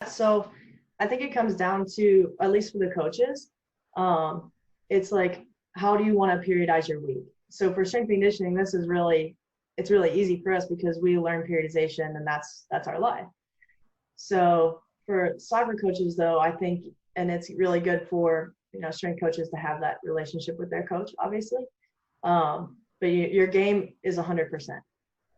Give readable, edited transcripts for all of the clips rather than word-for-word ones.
So I think it comes down to, at least for the coaches, it's like, how do you want to periodize your week? So for strength and conditioning, it's really easy for us because we learn periodization and that's our life. So for soccer coaches though, I think, and it's really good for, strength coaches to have that relationship with their coach, obviously. But your game is 100%.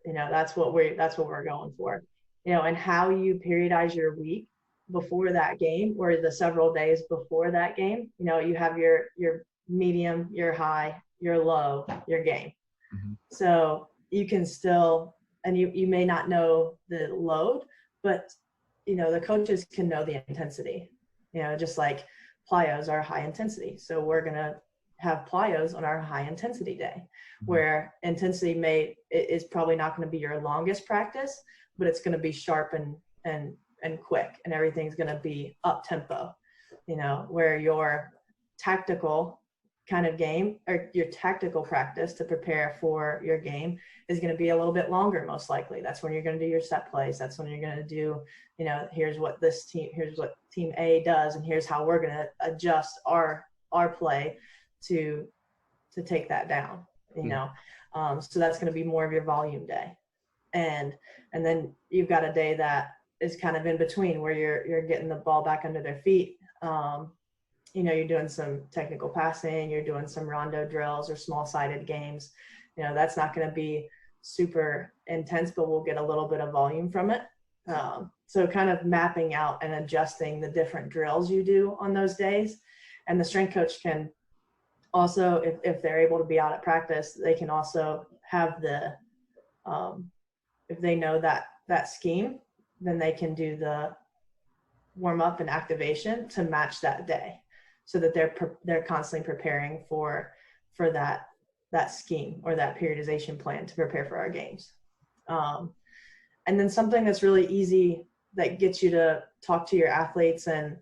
That's what we're going for. And how you periodize your week before that game or the several days before that game. You have your medium, your high, your low, your game. Mm-hmm. So you can still, and you may not know the load, but the coaches can know the intensity. Just like plyos are high intensity, so we're gonna have plyos on our high intensity day, where intensity is probably not going to be your longest practice, but it's going to be sharp and quick, and everything's going to be up tempo, where your tactical kind of game or your tactical practice to prepare for your game is going to be a little bit longer. Most likely that's when you're going to do your set plays. That's when you're going to do, here's what team A does, and here's how we're going to adjust our play to take that down, so that's going to be more of your volume day. And then you've got a day that is kind of in between where you're getting the ball back under their feet. You're doing some technical passing, you're doing some rondo drills or small sided games. That's not going to be super intense, but we'll get a little bit of volume from it. So kind of mapping out and adjusting the different drills you do on those days. And the strength coach can also, if they're able to be out at practice, they can also have if they know that scheme, then they can do the warm up and activation to match that day, so that they're constantly preparing for that scheme or that periodization plan to prepare for our games. And then something that's really easy that gets you to talk to your athletes and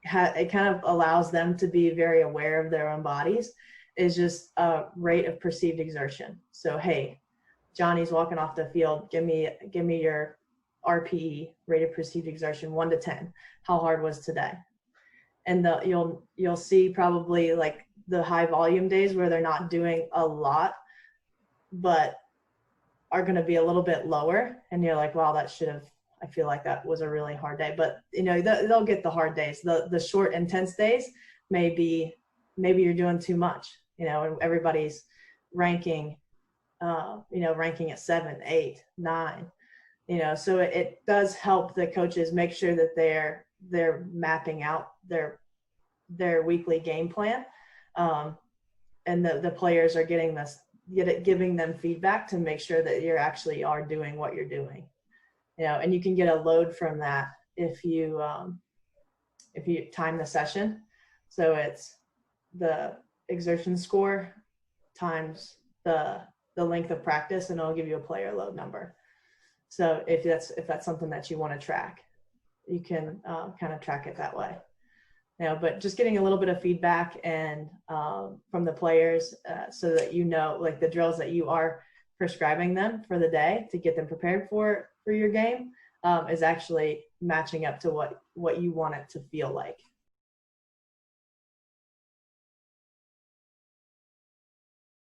it kind of allows them to be very aware of their own bodies is just a rate of perceived exertion. So, hey, Johnny's walking off the field. Give me your RPE, rate of perceived exertion, 1 to 10. How hard was today? And you'll see probably like the high volume days where they're not doing a lot, but are going to be a little bit lower. And you're like, wow, I feel like that was a really hard day. But they'll get the hard days. The short, intense days maybe you're doing too much. And everybody's ranking at 7, 8, 9. So it does help the coaches make sure that they're mapping out their weekly game plan, and the players are giving them feedback to make sure that you actually are doing what you're doing. And you can get a load from that if you time the session. So it's the exertion score times the length of practice, and it'll give you a player load number. So if that's something that you want to track, you can kind of track it that way. But just getting a little bit of feedback and from the players, so that like the drills that you are prescribing them for the day to get them prepared for your game, is actually matching up to what you want it to feel like.